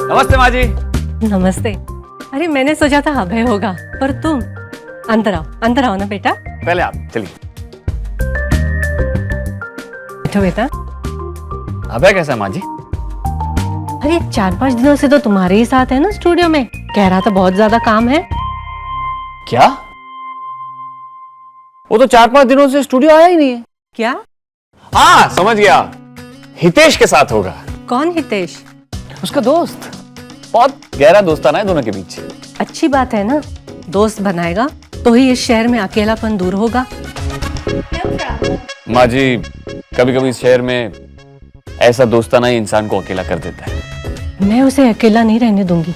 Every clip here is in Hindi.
नमस्ते माँ जी। नमस्ते। अरे मैंने सोचा था अभय होगा, पर तुम। अंदर आओ ना बेटा। पहले आप चलिए। बैठो बेटा। अभय कैसा है माँ जी? अरे 4-5 दिनों से तो तुम्हारे ही साथ है ना स्टूडियो में। कह रहा था बहुत ज्यादा काम है। क्या? वो तो 4-5 दिनों से स्टूडियो आया ही नहीं है। क्या? हाँ समझ गया, हितेश के साथ होगा। कौन हितेश? उसका दोस्त। बहुत गहरा दोस्ताना है दोनों के बीच। अच्छी बात है ना, दोस्त बनाएगा तो ही इस शहर में अकेलापन दूर होगा। माँ जी, कभी कभी इस शहर में ऐसा दोस्ताना ही इंसान को अकेला कर देता है। मैं उसे अकेला नहीं रहने दूंगी।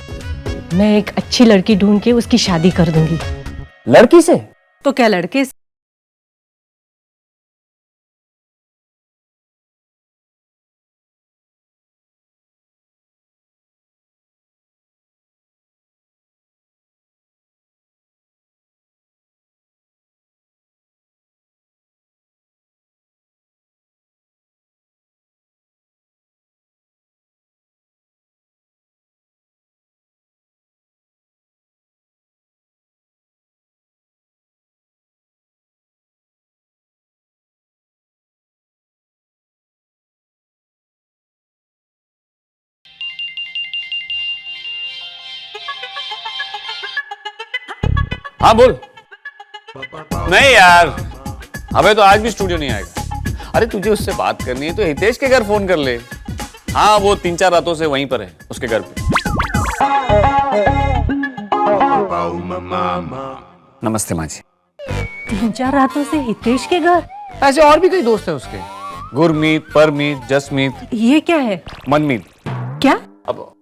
मैं एक अच्छी लड़की ढूंढ के उसकी शादी कर दूंगी। लड़की से? तो क्या लड़के से? हाँ बोल। नहीं यार, अबे तो आज भी स्टूडियो नहीं आएगा। अरे तुझे उससे बात करनी है तो हितेश के घर फोन कर ले। हाँ वो 3-4 रातों से वहीं पर है, उसके घर पे। नमस्ते माँ जी। 3-4 रातों से हितेश के घर? ऐसे और भी कई दोस्त हैं उसके, गुरमीत, परमीत, जसमीत। ये क्या है? मनमीत। क्या? अब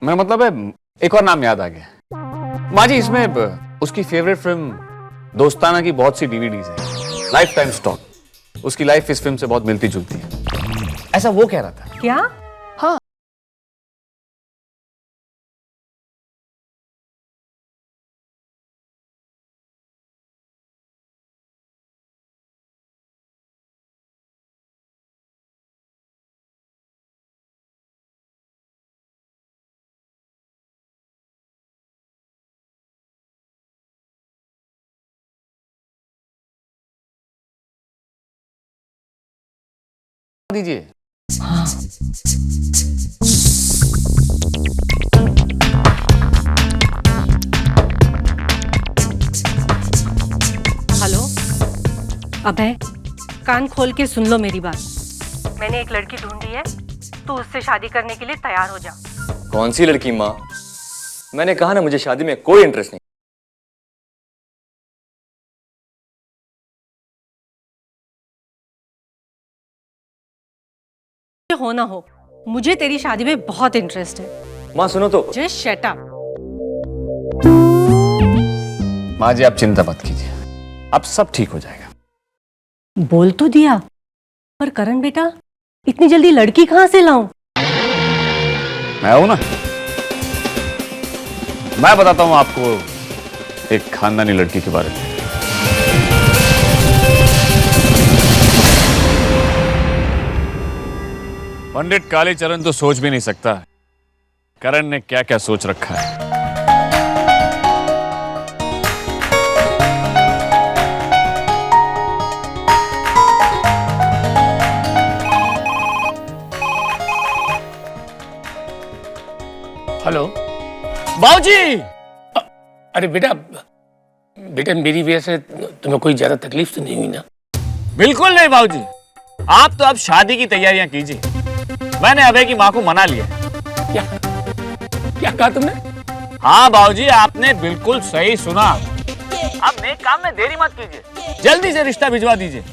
मैं मतलब है, एक और नाम याद आ गया माँ जी। इसमें उसकी फेवरेट फिल्म दोस्ताना की बहुत सी डीवीडीज है, लाइफ टाइम स्टॉक। उसकी लाइफ इस फिल्म से बहुत मिलती जुलती है, ऐसा वो कह रहा था। क्या? हाँ। दीजिए। हाँ। हेलो अभय, कान खोल के सुन लो मेरी बात। मैंने एक लड़की ढूंढी है, तू उससे शादी करने के लिए तैयार हो जा। कौन सी लड़की माँ? मैंने कहा ना, मुझे शादी में कोई इंटरेस्ट नहीं। हो ना हो, मुझे तेरी शादी में बहुत इंटरेस्ट है। माँ सुनो तो। Just shut up. माँ जी आप चिंता मत कीजिए, अब सब ठीक हो जाएगा। बोल तो दिया, पर करण बेटा इतनी जल्दी लड़की कहां से लाऊं? मैं हूं ना, मैं बताता हूं आपको एक खानदानी लड़की के बारे में। पंडित कालीचरण तो सोच भी नहीं सकता करण ने क्या क्या सोच रखा है। हेलो बाबूजी। अरे बेटा, मेरी वजह से तुम्हें कोई ज्यादा तकलीफ तो नहीं हुई ना? बिल्कुल नहीं बाबूजी, आप तो अब शादी की तैयारियां कीजिए। मैंने अभय की मां को मना लिया। क्या क्या कहा तुमने? हाँ बाबूजी, आपने बिल्कुल सही सुना। अब नेक काम में देरी मत कीजिए, जल्दी से रिश्ता भिजवा दीजिए।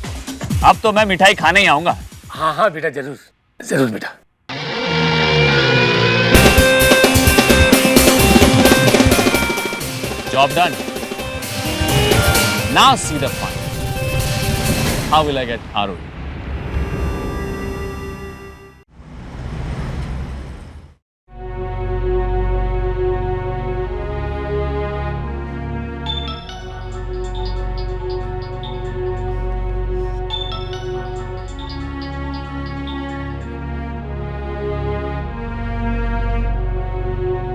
अब तो मैं मिठाई खाने ही आऊंगा। हाँ हाँ बेटा, जरूर जरूर बेटा। Job done. Now see the fun. How will I get ROE?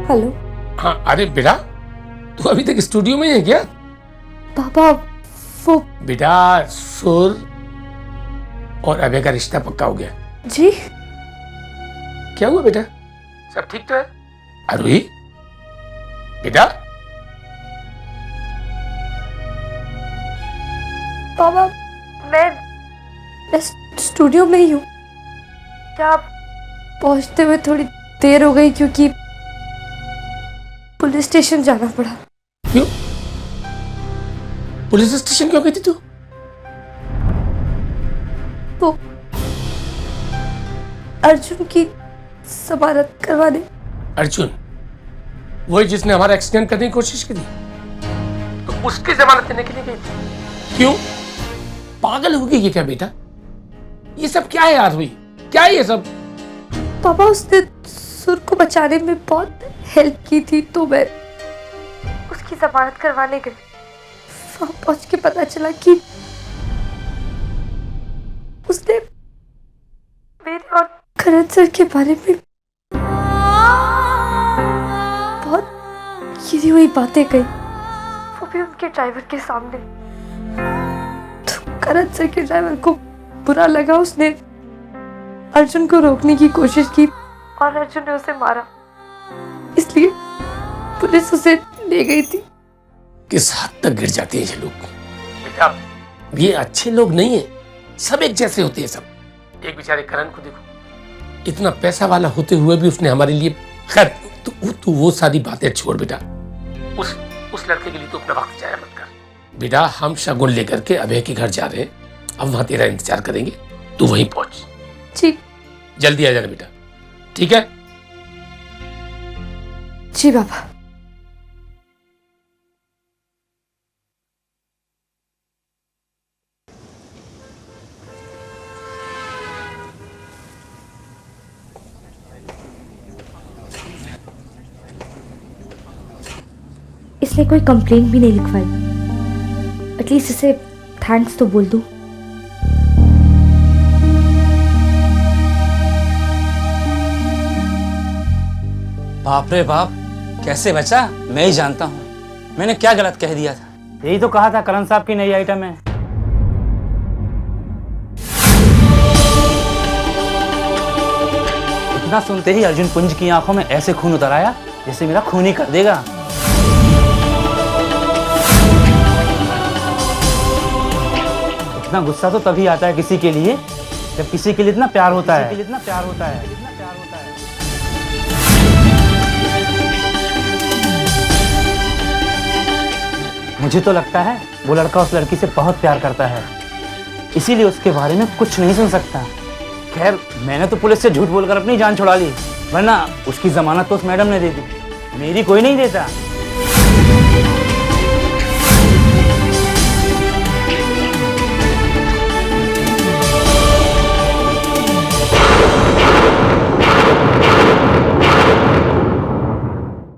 Hello हाँ अरे बेटा, तू अभी तक स्टूडियो में है क्या? पापा, वो बेटा सुर और अभय का रिश्ता पक्का हो गया। जी क्या हुआ बेटा, सब ठीक तो है? अरुई बेटा, पापा मैं स्टूडियो में ही हूँ। क्या पहुँचते हुए थोड़ी देर हो गई क्योंकि पुलिस स्टेशन जाना पड़ा। क्यों पुलिस स्टेशन क्यों गई थी तू? वो अर्जुन की जमानत करवाने। अर्जुन वही जिसने हमारा एक्सीडेंट करने की कोशिश की थी, तो उसकी जमानत देने के लिए गई थी? क्यों पागल हो गई ये क्या बेटा? ये सब क्या है यार हुई, क्या है ये सब? पापा उसने सुर को बचाने में बहुत हेल्प की थी तो मैं उसकी जमानत करवाने गई। वहां पहुंच के पता चला कि उसने मेरे और करण सर के बारे में बहुत गिरी हुई बातें कही, वो भी उनके ड्राइवर के सामने। तो करण सर के ड्राइवर को बुरा लगा, उसने अर्जुन को रोकने की कोशिश की और अर्जुन ने उसे मारा, इसलिए पुलिस उसे ले गई थी। किस हद तक गिर जाते हैं ये लोग बेटा, ये अच्छे लोग नहीं है, सब एक जैसे होते हैं सब। एक बेचारे करण को देखो, इतना पैसा वाला होते हुए भी उसने हमारे लिए, खैर तू वो सारी बातें छोड़ बेटा, उस लड़के के लिए तो अपना वक्त जाया मत कर बेटा। हम शगुन लेकर के अभय के घर जा रहे हैं, अब वहां तेरा इंतजार करेंगे, तू वहीं पहुंच। जी जल्दी आ जाना बेटा, ठीक है? जी बाबा। इसने कोई कंप्लेंट भी नहीं लिखवाई, एटलीस्ट इसे थैंक्स तो बोल दो। बाप रे बाप, कैसे बचा? मैं ही जानता हूँ मैंने क्या गलत कह दिया था। यही तो कहा था करण साहब की नई आइटम है। इतना सुनते ही अर्जुन पुंज की आंखों में ऐसे खून उतर आया जैसे मेरा खून ही कर देगा। इतना गुस्सा तो तभी आता है किसी के लिए जब किसी के लिए इतना प्यार होता है। मुझे तो लगता है वो लड़का उस लड़की से बहुत प्यार करता है, इसीलिए उसके बारे में कुछ नहीं सुन सकता। खैर मैंने तो पुलिस से झूठ बोलकर अपनी जान छुड़ा ली, वरना उसकी जमानत तो उस मैडम ने दे दी, मेरी कोई नहीं देता।